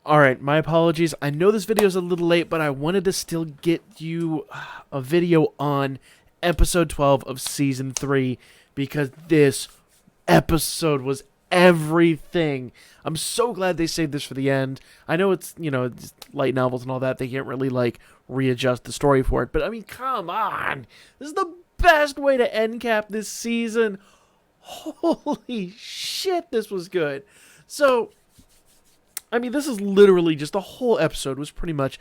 Alright, my apologies. I know this video is a little late, but I wanted to still get you a video on episode 12 of season 3 because this episode was everything. I'm so glad they saved this for the end. I know it's, it's light novels and all that. They can't really, readjust the story for it. But, I mean, come on. This is the best way to end cap this season. Holy shit, this was good. So, I mean, this is literally just the whole episode was pretty much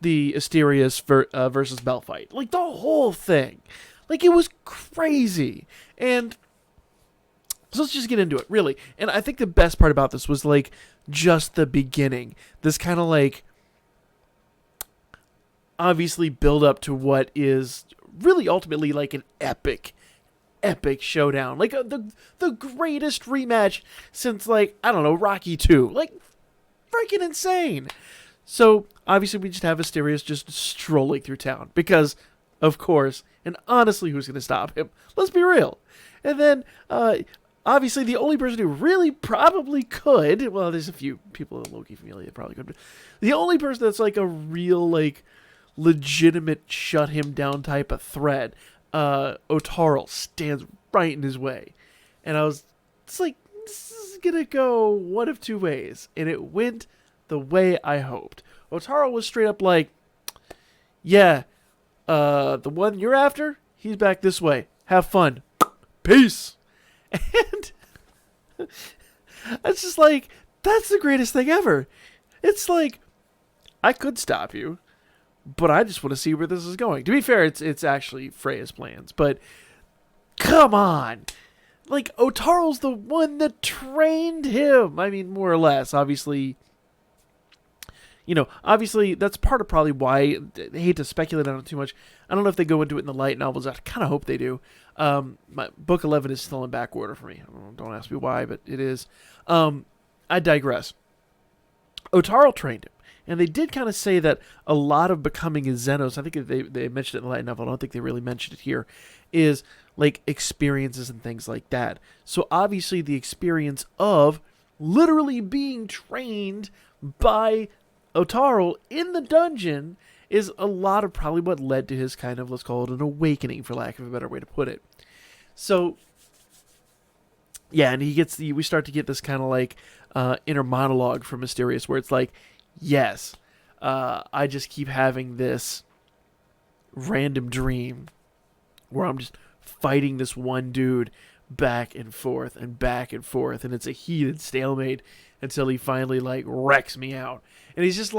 the Asterius versus Bell fight. Like, the whole thing. Like, it was crazy. And so let's just get into it, really. And I think the best part about this was, just the beginning. This kind of, obviously build up to what is really ultimately, an epic showdown. The greatest rematch since, I don't know, Rocky 2. Freaking insane. So, obviously, we just have Asterius just strolling through town. Because, of course, and honestly, who's going to stop him? Let's be real. And then, obviously, the only person who really probably could, well, there's a few people in Loki family that probably could, but the only person that's, a real, legitimate shut him down type of threat, Otarl stands right in his way. And it's this is gonna go one of two ways, and it went the way I hoped. Otaro was straight up yeah, the one you're after, he's back this way. Have fun. Peace. And it's just that's the greatest thing ever. It's I could stop you, but I just want to see where this is going. To be fair, it's actually Freya's plans, but come on. Otaro's the one that trained him. I mean, more or less. Obviously, that's part of probably why I hate to speculate on it too much. I don't know if they go into it in the light novels. I kind of hope they do. My book 11 is still in back order for me. Don't ask me why, but it is. I digress. Otaro trained him. And they did kind of say that a lot of becoming a Xenos, I think they mentioned it in the light novel, I don't think they really mentioned it here, is experiences and things like that. So obviously the experience of literally being trained by Otaro in the dungeon is a lot of probably what led to his kind of, let's call it an awakening, for lack of a better way to put it. So, yeah, and we start to get this kind of inner monologue from Asterius where it's yes, I just keep having this random dream where I'm just fighting this one dude back and forth, and it's a heated stalemate until he finally wrecks me out. And he's just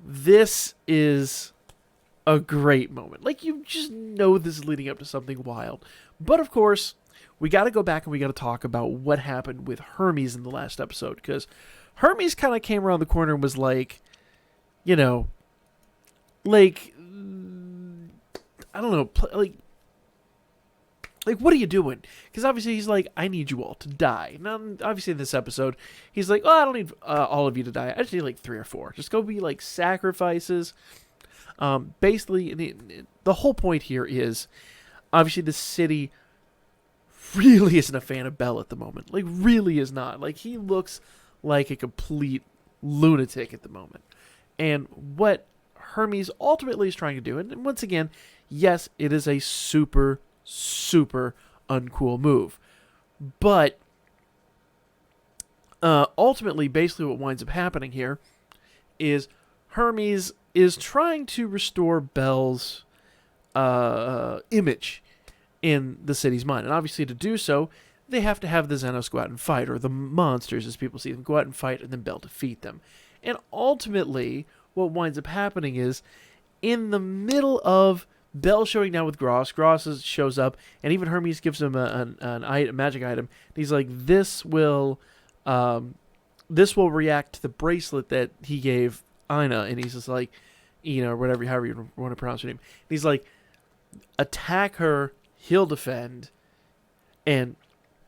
this is a great moment. You just know this is leading up to something wild. But of course, we got to go back and we got to talk about what happened with Hermes in the last episode, because Hermes kind of came around the corner and was I don't know, what are you doing? Because obviously he's I need you all to die. Now, obviously in this episode, he's I don't need all of you to die. I just need 3 or 4. Just go be sacrifices. Basically, the whole point here is, obviously the city really isn't a fan of Bell at the moment. Really is not. He looks like a complete lunatic at the moment. And what Hermes ultimately is trying to do, and once again, yes, it is a super, super uncool move. But ultimately, basically what winds up happening here is Hermes is trying to restore Bell's image in the city's mind. And obviously to do so, they have to have the Xenos go out and fight, or the monsters, as people see them, go out and fight, and then Bell defeat them. And ultimately, what winds up happening is, in the middle of Bell showing down with Gross shows up, and even Hermes gives him a magic item. And he's this will react to the bracelet that he gave Ina, and he's just or whatever, however you want to pronounce her name. And he's attack her, he'll defend, and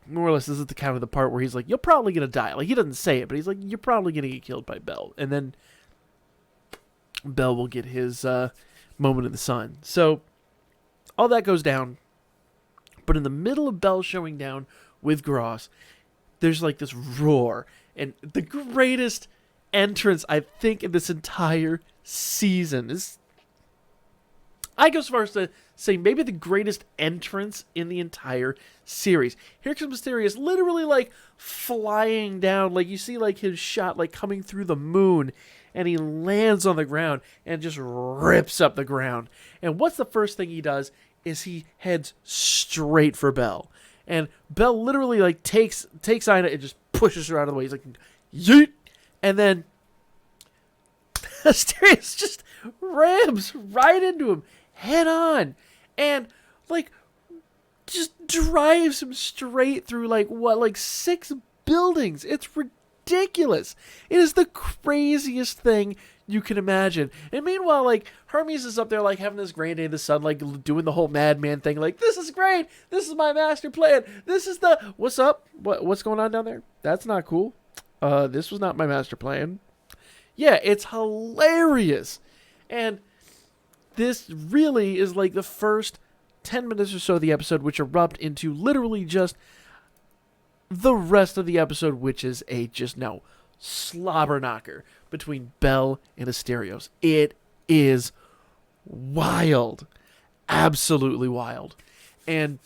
more or less, this is the kind of the part where he's you're probably going to die. He doesn't say it, but he's you're probably going to get killed by Bell. And then Bell will get his moment in the sun. So, all that goes down. But in the middle of Bell showing down with Gross, there's this roar. And the greatest entrance, I think, in this entire season. I go so far as to say maybe the greatest entrance in the entire series. Here comes Asterius, literally like flying down. Like you see like his shot like coming through the moon, and he lands on the ground and just rips up the ground. And what's the first thing he does is he heads straight for Belle. And Belle literally like takes Ina and just pushes her out of the way. He's like, yeet! And then Asterius just rams right into him head on, and like just drives him straight through like 6 buildings. It's ridiculous. It is the craziest thing you can imagine. And meanwhile, like Hermes is up there like having this great day in the sun, like doing the whole madman thing, like this is great, this is my master plan, this is the what's up, what's going on down there, that's not cool, this was not my master plan. Yeah, it's hilarious. And this really is like the first 10 minutes or so of the episode, which erupt into literally just the rest of the episode, which is a just now slobber knocker between Belle and Asterios. It is wild. Absolutely wild. And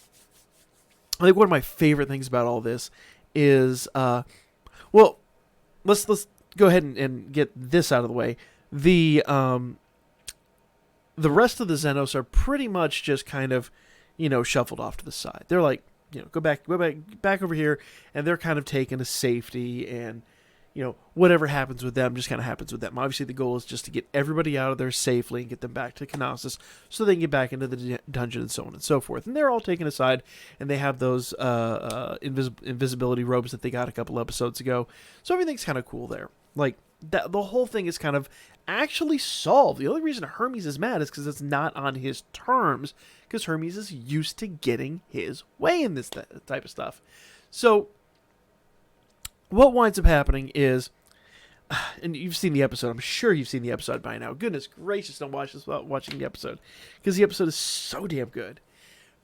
I think one of my favorite things about all this is, well, let's go ahead and get this out of the way. The rest of the Xenos are pretty much just kind of, shuffled off to the side. They're like, go back over here, and they're kind of taken to safety, and, whatever happens with them just kind of happens with them. Obviously, the goal is just to get everybody out of there safely and get them back to Knossos so they can get back into the dungeon and so on and so forth. And they're all taken aside, and they have those invisibility robes that they got a couple episodes ago. So everything's kind of cool there. Like, the whole thing is kind of actually solved. The only reason Hermes is mad is because it's not on his terms, because Hermes is used to getting his way in this type of stuff. So what winds up happening is, and you've seen the episode, I'm sure you've seen the episode by now. Goodness gracious, don't watch this without watching the episode, because the episode is so damn good.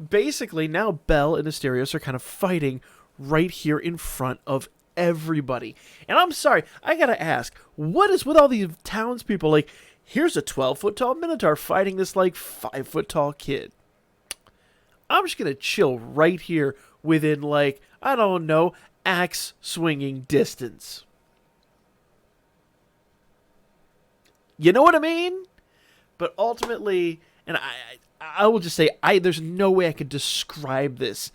Basically, now Belle and Asterios are kind of fighting right here in front of everybody. And I'm sorry, I gotta ask, what is with all these townspeople? Like, here's a 12-foot tall Minotaur fighting this like 5-foot tall kid. I'm just gonna chill right here within, like, I don't know, axe swinging distance. You know what I mean? But ultimately, and I will just say, there's no way I could describe this.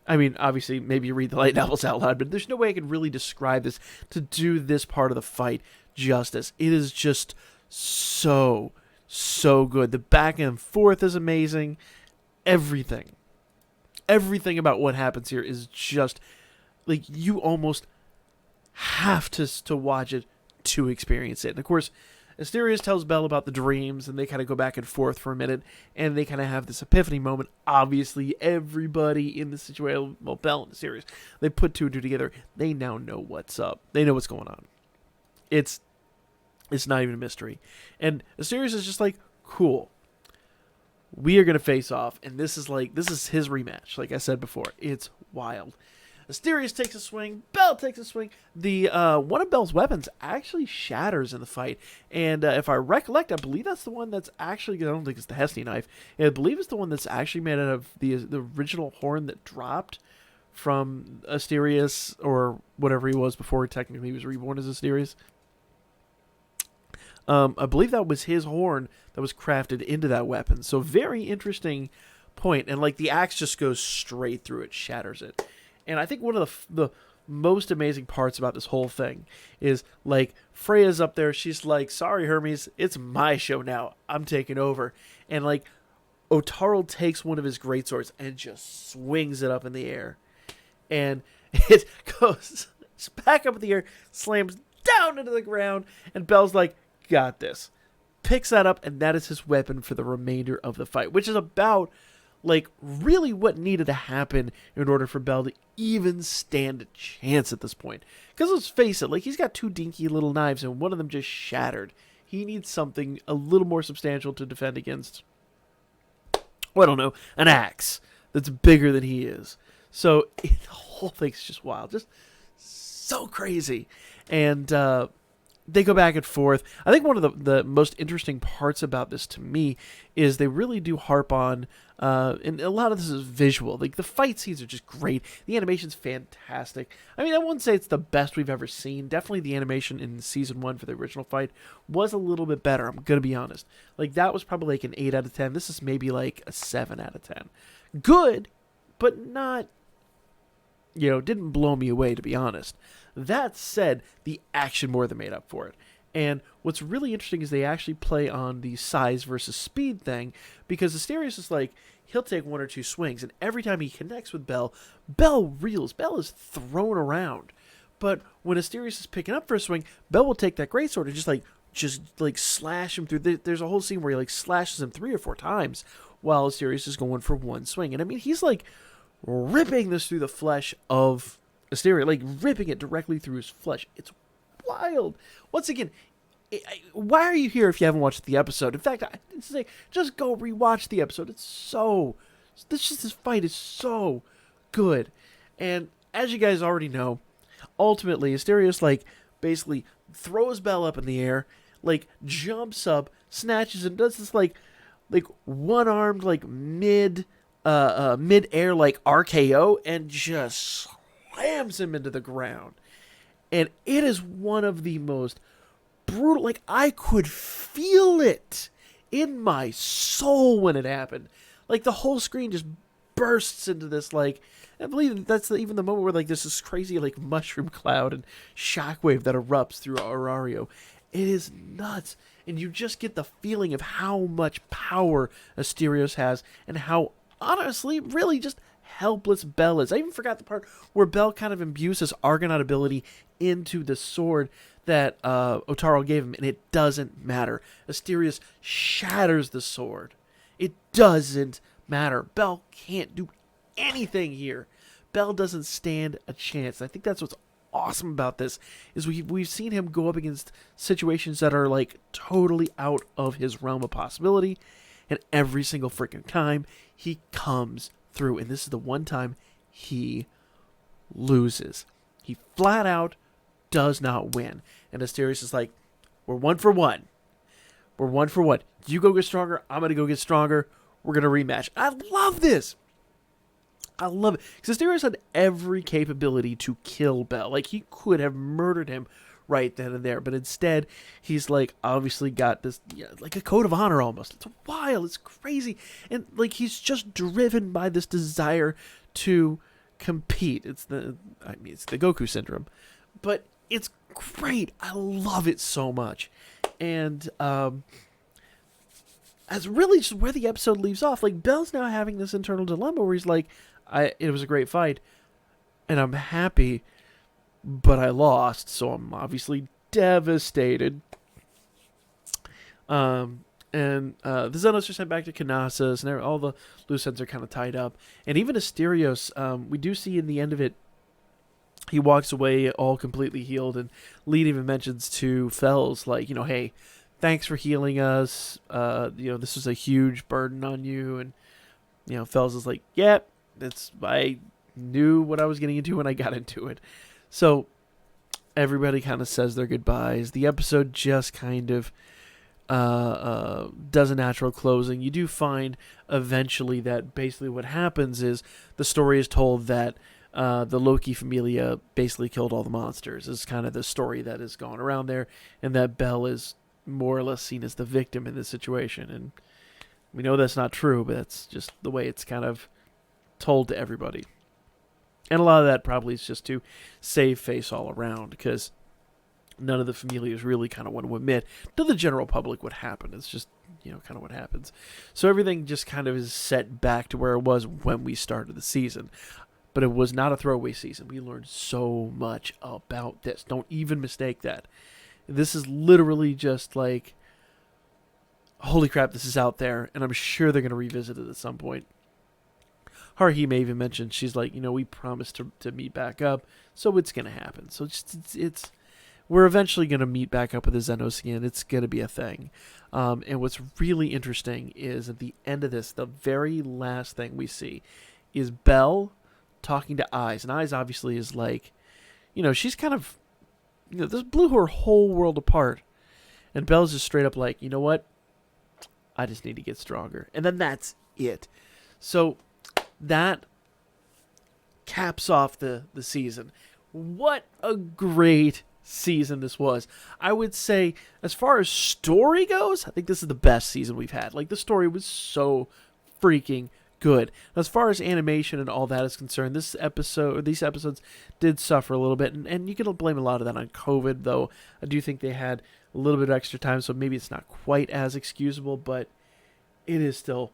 I mean, obviously, maybe you read the light novels out loud, but there's no way I could really describe this to do this part of the fight justice. It is just so good. The back and forth is amazing. Everything about what happens here is just, like, you almost have to watch it to experience it. And, of course, Asterius tells Belle about the dreams, and they kind of go back and forth for a minute, and they kind of have this epiphany moment. Obviously, everybody in the situation, well, Belle and Asterius, they put 2 and 2 together. They now know what's up. They know what's going on. It's not even a mystery. And Asterius is just like, cool. We are going to face off, and this is his rematch. Like I said before, it's wild. Asterius takes a swing. Belle takes a swing. The one of Belle's weapons actually shatters in the fight. And if I recollect, I believe that's the one that's actually, I don't think it's the Hesty knife. I believe it's the one that's actually made out of the original horn that dropped from Asterius, or whatever he was before technically he was reborn as Asterius. I believe that was his horn that was crafted into that weapon. So very interesting point. And like the axe just goes straight through it, shatters it. And I think one of the most amazing parts about this whole thing is, like, Freya's up there. She's like, sorry, Hermes, it's my show now. I'm taking over. And, like, Otaro takes one of his greatswords and just swings it up in the air. And it goes back up in the air, slams down into the ground, and Belle's like, got this. Picks that up, and that is his weapon for the remainder of the fight, which is about, like, really what needed to happen in order for Belle to even stand a chance at this point. Because let's face it, like, he's got 2 dinky little knives, and one of them just shattered. He needs something a little more substantial to defend against, well, I don't know, an axe that's bigger than he is. So the whole thing's just wild, just so crazy. And they go back and forth. I think one of the most interesting parts about this to me is they really do harp on, and a lot of this is visual. Like the fight scenes are just great. The animation's fantastic. I mean, I wouldn't say it's the best we've ever seen. Definitely the animation in season 1 for the original fight was a little bit better. I'm gonna be honest. Like that was probably like an 8 out of 10. This is maybe like a 7 out of 10. Good, but not, didn't blow me away, to be honest. That said, the action more than made up for it. And what's really interesting is they actually play on the size versus speed thing, because Asterius is like, he'll take 1 or 2 swings, and every time he connects with Bell, Bell reels. Bell is thrown around. But when Asterius is picking up for a swing, Bell will take that greatsword and just slash him through. There's a whole scene where he like slashes him 3 or 4 times while Asterius is going for 1 swing. And I mean, he's like ripping this through the flesh of Asterius, like ripping it directly through his flesh. It's wild. Once again, why are you here if you haven't watched the episode? In fact, I say just go rewatch the episode. This fight is so good. And as you guys already know, ultimately Asterius like basically throws Bell up in the air, like jumps up, snatches him, does this like one-armed like mid-air like RKO, and just slams him into the ground. And it is one of the most brutal, like I could feel it in my soul when it happened. Like the whole screen just bursts into this, like, I believe that's even the moment where like there's this crazy like mushroom cloud and shockwave that erupts through Aurario. It is nuts. And you just get the feeling of how much power Asterios has, and how honestly really just helpless Bell is. I even forgot the part where Bell kind of imbues his Argonaut ability into the sword that Otaro gave him, and it doesn't matter. Asterius shatters the sword. It doesn't matter. Bell can't do anything here. Bell doesn't stand a chance. I think that's what's awesome about this, is we've seen him go up against situations that are like totally out of his realm of possibility, and every single freaking time he comes through. And this is the one time he loses. He flat out does not win. And Asterius is like, we're 1 for 1. We're 1 for 1. You go get stronger, I'm going to go get stronger. We're going to rematch. I love this. I love it. Because Asterius had every capability to kill Bell. Like, he could have murdered him right then and there. But instead, he's, like, obviously got this, like a code of honor almost. It's wild. It's crazy. And, like, he's just driven by this desire to compete. It's the Goku syndrome. But it's great. I love it so much. And, that's really just where the episode leaves off. Like, Bell's now having this internal dilemma where he's like, it was a great fight, and I'm happy, but I lost, so I'm obviously devastated. And the Xenos are sent back to Kanasa's, and all the loose ends are kind of tied up. And even Asterios, we do see in the end of it, he walks away all completely healed, and Lead even mentions to Fells, like, hey, thanks for healing us. This was a huge burden on you. And, Fells is like, yep, I knew what I was getting into when I got into it. So everybody kind of says their goodbyes. The episode just kind of does a natural closing. You do find eventually that basically what happens is the story is told that the Loki Familia basically killed all the monsters. Is kind of the story that has gone around there, and that Bell is more or less seen as the victim in this situation. And we know that's not true, but that's just the way it's kind of told to everybody. And a lot of that probably is just to save face all around, because none of the Familias really kind of want to admit to the general public what happened. It's just, kind of what happens. So everything just kind of is set back to where it was when we started the season. But it was not a throwaway season. We learned so much about this. Don't even mistake that. This is literally just like, holy crap, this is out there, and I'm sure they're going to revisit it at some point. Haruhi may even mention, she's like, we promised to meet back up, so it's going to happen. So we're eventually going to meet back up with the Xenos again. It's going to be a thing. And what's really interesting is at the end of this, the very last thing we see is Bell talking to Eyes. And Eyes obviously is like, she's kind of this blew her whole world apart. And Belle's just straight up like, you know what? I just need to get stronger. And then that's it. So that caps off the season. What a great season this was. I would say, as far as story goes, I think this is the best season we've had. Like, the story was so freaking good. As far as animation and all that is concerned, these episodes did suffer a little bit, and you can blame a lot of that on COVID, though I do think they had a little bit of extra time, so maybe it's not quite as excusable, but it is still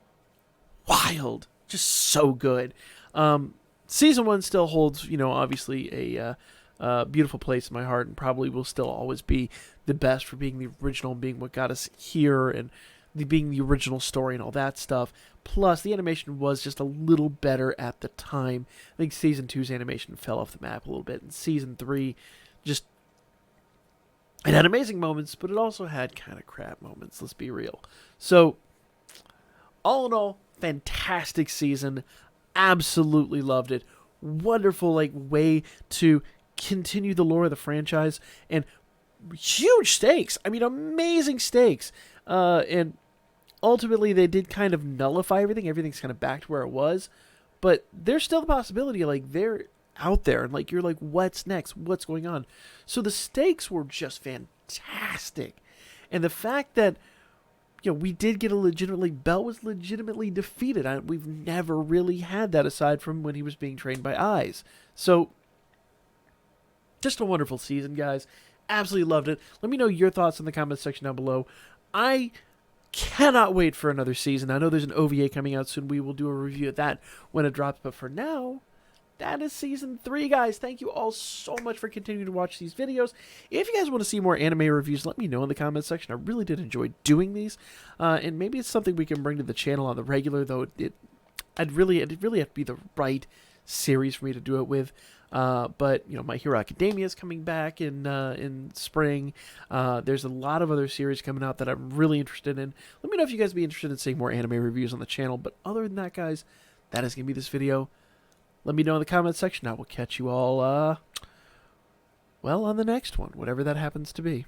wild. Just so good. Season 1 still holds, obviously a beautiful place in my heart, and probably will still always be the best for being the original and being what got us here, and being the original story and all that stuff. Plus, the animation was just a little better at the time. I think Season 2's animation fell off the map a little bit, and Season 3 just... It had amazing moments, but it also had kind of crap moments, let's be real. So, all in all, fantastic season. Absolutely loved it. Wonderful, way to continue the lore of the franchise. And huge stakes. I mean, amazing stakes. And ultimately, they did kind of nullify everything. Everything's kind of back to where it was. But there's still the possibility, they're out there. And, you're like, what's next? What's going on? So the stakes were just fantastic. And the fact that, we did get Belle was legitimately defeated. We've never really had that aside from when he was being trained by Eyes. So, just a wonderful season, guys. Absolutely loved it. Let me know your thoughts in the comments section down below. I cannot wait for another season. I know there's an OVA coming out soon. We will do a review of that when it drops. But for now, that is Season 3, guys. Thank you all so much for continuing to watch these videos. If you guys want to see more anime reviews, let me know in the comments section. I really did enjoy doing these. And maybe it's something we can bring to the channel on the regular, though it'd really have to be the right series for me to do it with. But, My Hero Academia is coming back in spring. There's a lot of other series coming out that I'm really interested in. Let me know if you guys would be interested in seeing more anime reviews on the channel. But other than that, guys, that is going to be this video. Let me know in the comments section. I will catch you all, on the next one, whatever that happens to be.